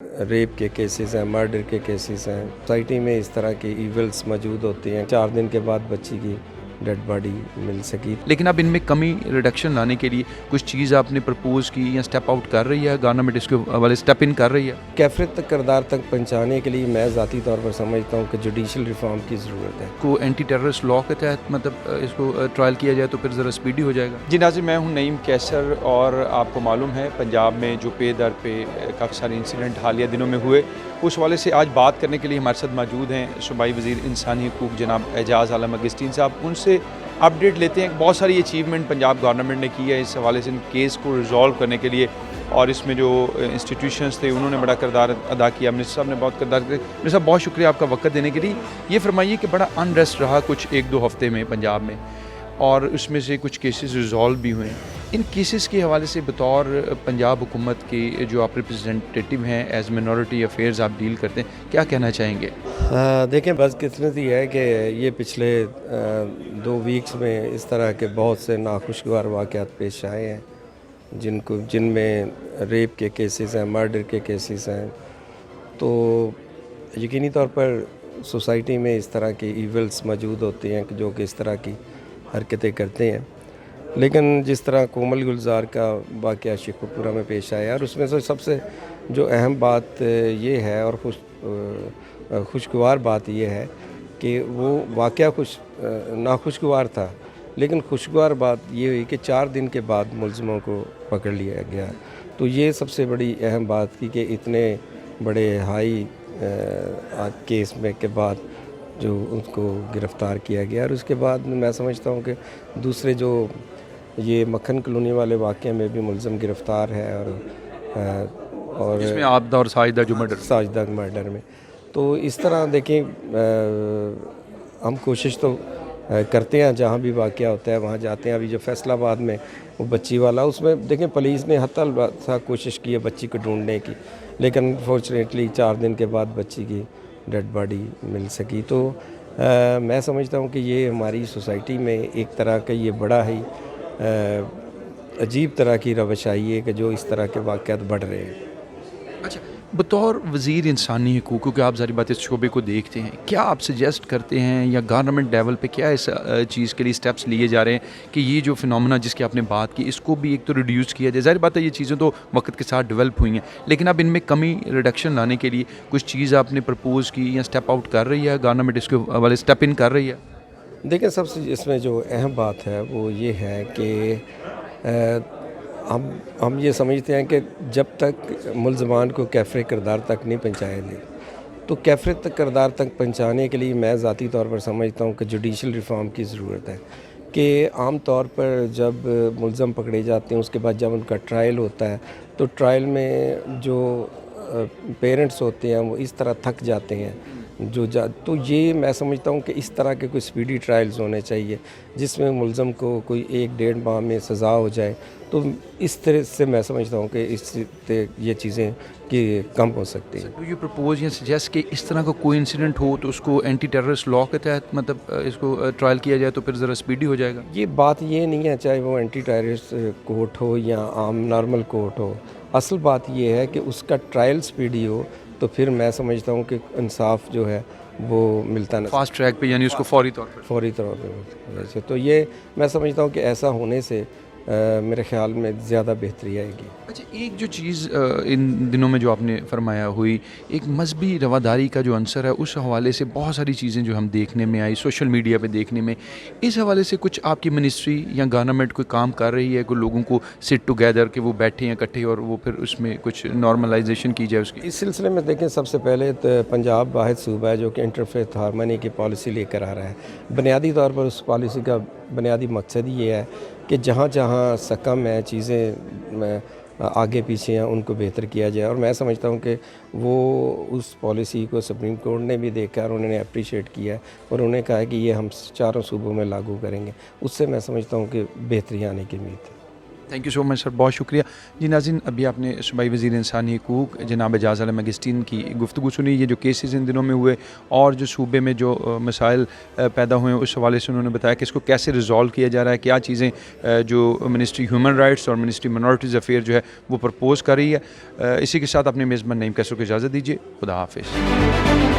Rape کے cases ہیں، murder کے کیسز ہیں، سوسائٹی میں اس طرح کی ایونٹس موجود ہوتے ہیں۔ 4 دن کے بعد بچی کی ڈیڈ باڈی مل سکی۔ لیکن اب ان میں کمی ریڈکشن لانے کے لیے کچھ چیز آپ نے پرپوز کی یا سٹیپ آؤٹ کر رہی ہے گورنمنٹ، اس کے والے سٹیپ ان کر رہی ہے؟ کیفیت تک کردار تک پہنچانے کے لیے میں ذاتی طور پر سمجھتا ہوں کہ جوڈیشل ریفارم کی ضرورت ہے۔ کو اینٹی ٹیررسٹ لا کے تحت اس کو ٹرائل کیا جائے تو پھر ذرا اسپیڈی ہو جائے گا۔ جی ناظرین، میں ہوں نعیم کیسر، اور آپ کو معلوم ہے پنجاب میں جو پے در پہ کافی سارے انسیڈنٹ حالیہ دنوں میں ہوئے، اس حوالے سے آج بات کرنے کے لیے ہمارے ساتھ موجود ہیں صوبائی وزیر انسانی حقوق جناب اعجاز عالم اگسٹین صاحب۔ ان سے اپڈیٹ لیتے ہیں۔ بہت ساری اچیومنٹ پنجاب گورنمنٹ نے کی ہے اس حوالے سے، ان کیس کو ریزالو کرنے کے لیے، اور اس میں جو انسٹیٹیوشنز تھے انہوں نے بڑا کردار ادا کیا۔ منسٹر صاحب نے بہت کردار کیا۔ منسٹر صاحب بہت شکریہ آپ کا وقت دینے کے لیے۔ یہ فرمائیے کہ بڑا انریسٹ رہا کچھ 1-2 ہفتے میں پنجاب میں، اور اس میں سے کچھ کیسز ریزالو بھی ہوئے ہیں۔ ان کیسز کے حوالے سے بطور پنجاب حکومت کے جو آپ ریپرزینٹیٹیو ہیں، ایز منورٹی افیئرز آپ ڈیل کرتے ہیں، کیا کہنا چاہیں گے؟ دیکھیں، بدقسمتی ہے کہ یہ پچھلے 2 ویکس میں اس طرح کے بہت سے ناخوشگوار واقعات پیش آئے ہیں، جن میں ریپ کے کیسز ہیں، مرڈر کے کیسز ہیں۔ تو یقینی طور پر سوسائٹی میں اس طرح کے ایونٹس موجود ہوتے ہیں جو کہ اس طرح کی حرکتیں کرتے ہیں۔ لیکن جس طرح کومل گلزار کا واقعہ شیخوپورہ میں پیش آیا، اور اس میں سے سب سے جو اہم بات یہ ہے اور خوشگوار بات یہ ہے کہ وہ واقعہ ناخوشگوار تھا، لیکن خوشگوار بات یہ ہوئی کہ 4 دن کے بعد ملزموں کو پکڑ لیا گیا۔ تو یہ سب سے بڑی اہم بات تھی کہ اتنے بڑے ہائی کیس میں کے بعد جو ان کو گرفتار کیا گیا، اور اس کے بعد میں سمجھتا ہوں کہ دوسرے جو یہ مکھن کالونی والے واقعے میں بھی ملزم گرفتار ہے، اور جس میں عابدہ اور ساجدہ مرڈر میں۔ تو اس طرح دیکھیں، ہم کوشش تو کرتے ہیں، جہاں بھی واقعہ ہوتا ہے وہاں جاتے ہیں۔ ابھی جو فیصل آباد میں وہ بچی والا، اس میں دیکھیں پولیس نے حتی البتہ کوشش کی ہے بچی کو ڈھونڈنے کی، لیکن فارچونیٹلی 4 دن کے بعد بچی کی ڈیڈ باڈی مل سکی۔ تو میں سمجھتا ہوں کہ یہ ہماری سوسائٹی میں ایک طرح کا یہ بڑا ہی عجیب طرح کی روش آئی ہے کہ جو اس طرح کے واقعات بڑھ رہے ہیں۔ اچھا، بطور وزیر انسانی حقوق، کیونکہ آپ ظاہر بات اس شعبے کو دیکھتے ہیں، کیا آپ سجیسٹ کرتے ہیں یا گورنمنٹ لیول پہ کیا اس چیز کے لیے سٹیپس لیے جا رہے ہیں کہ یہ جو فنومنا جس کی آپ نے بات کی اس کو بھی ایک تو ریڈیوس کیا جائے؟ ظاہر بات ہے یہ چیزیں تو وقت کے ساتھ ڈیولپ ہوئی ہیں، لیکن اب ان میں کمی ریڈکشن لانے کے لیے کچھ چیز آپ نے پرپوز کی یا سٹیپ آؤٹ کر رہی ہے گورنمنٹ، اس کے والے سٹیپ ان کر رہی ہے؟ دیکھیں، سب سے اس میں جو اہم بات ہے وہ یہ ہے کہ ہم یہ سمجھتے ہیں کہ جب تک ملزمان کو کیفر کردار تک نہیں پہنچایا گیا، تو کیفر کردار تک پہنچانے کے لیے میں ذاتی طور پر سمجھتا ہوں کہ جوڈیشل ریفارم کی ضرورت ہے۔ کہ عام طور پر جب ملزم پکڑے جاتے ہیں، اس کے بعد جب ان کا ٹرائل ہوتا ہے، تو ٹرائل میں جو پیرنٹس ہوتے ہیں وہ اس طرح تھک جاتے ہیں تو یہ میں سمجھتا ہوں کہ اس طرح کے کوئی سپیڈی ٹرائلز ہونے چاہیے جس میں ملزم کو کوئی 1-1.5 ماہ میں سزا ہو جائے۔ تو اس طرح سے میں سمجھتا ہوں کہ اس سے یہ چیزیں کم ہو سکتی ہیں۔ تو یہ پرپوز یا سجیسٹ کہ اس طرح کا کوئی انسیڈنٹ ہو تو اس کو اینٹی ٹیررسٹ لا کے تحت اس کو ٹرائل کیا جائے تو پھر ذرا اسپیڈی ہو جائے گا؟ یہ بات یہ نہیں ہے چاہے وہ اینٹی ٹیررسٹ کورٹ ہو یا عام نارمل کورٹ ہو، اصل بات یہ ہے کہ اس کا ٹرائل اسپیڈی ہو، تو پھر میں سمجھتا ہوں کہ انصاف جو ہے وہ ملتا نہ فاسٹ ٹریک پہ، یعنی اس کو فوری طور پہ تو یہ میں سمجھتا ہوں کہ ایسا ہونے سے میرے خیال میں زیادہ بہتری آئے گی۔ اچھا، ایک جو چیز ان دنوں میں جو آپ نے فرمایا ہوئی، ایک مذہبی رواداری کا جو عنصر ہے، اس حوالے سے بہت ساری چیزیں جو ہم دیکھنے میں آئی سوشل میڈیا پہ دیکھنے میں، اس حوالے سے کچھ آپ کی منسٹری یا گورنمنٹ کوئی کام کر رہی ہے کہ لوگوں کو سٹ ٹوگیدر کہ وہ بیٹھے ہیں اکٹھے اور وہ پھر اس میں کچھ نارملائزیشن کی جائے اس کی؟ اس سلسلے میں دیکھیں، سب سے پہلے تو پنجاب واحد صوبہ ہے جو کہ انٹرفیتھ ہارمنی کی پالیسی لے کر آ رہا ہے۔ بنیادی طور پر اس پالیسی کا بنیادی مقصد یہ ہے کہ جہاں جہاں سکم ہے، چیزیں آگے پیچھے ہیں، ان کو بہتر کیا جائے۔ اور میں سمجھتا ہوں کہ وہ اس پالیسی کو سپریم کورٹ نے بھی دیکھا اور انہوں نے اپریشیٹ کیا ہے، اور انہوں نے کہا ہے کہ یہ ہم 4 صوبوں میں لاگو کریں گے۔ اس سے میں سمجھتا ہوں کہ بہتری آنے کی امید ہے۔ تھینک یو سو مچ سر، بہت شکریہ. جی ناظرین، ابھی آپ نے صوبائی وزیر انسانی حقوق جناب اعجاز عالم اگسٹین کی گفتگو سنی. یہ جو کیسز ان دنوں میں ہوئے اور جو صوبے میں جو مسائل پیدا ہوئے ہیں اس حوالے سے انہوں نے بتایا کہ اس کو کیسے ریزالو کیا جا رہا ہے، کیا چیزیں جو منسٹری ہیومن رائٹس اور منسٹری منورٹیز افیئر جو ہے وہ پرپوز کر رہی ہے. اسی کے ساتھ اپنے میزبان نعیم کیسر کو اجازت دیجیے. خدا حافظ.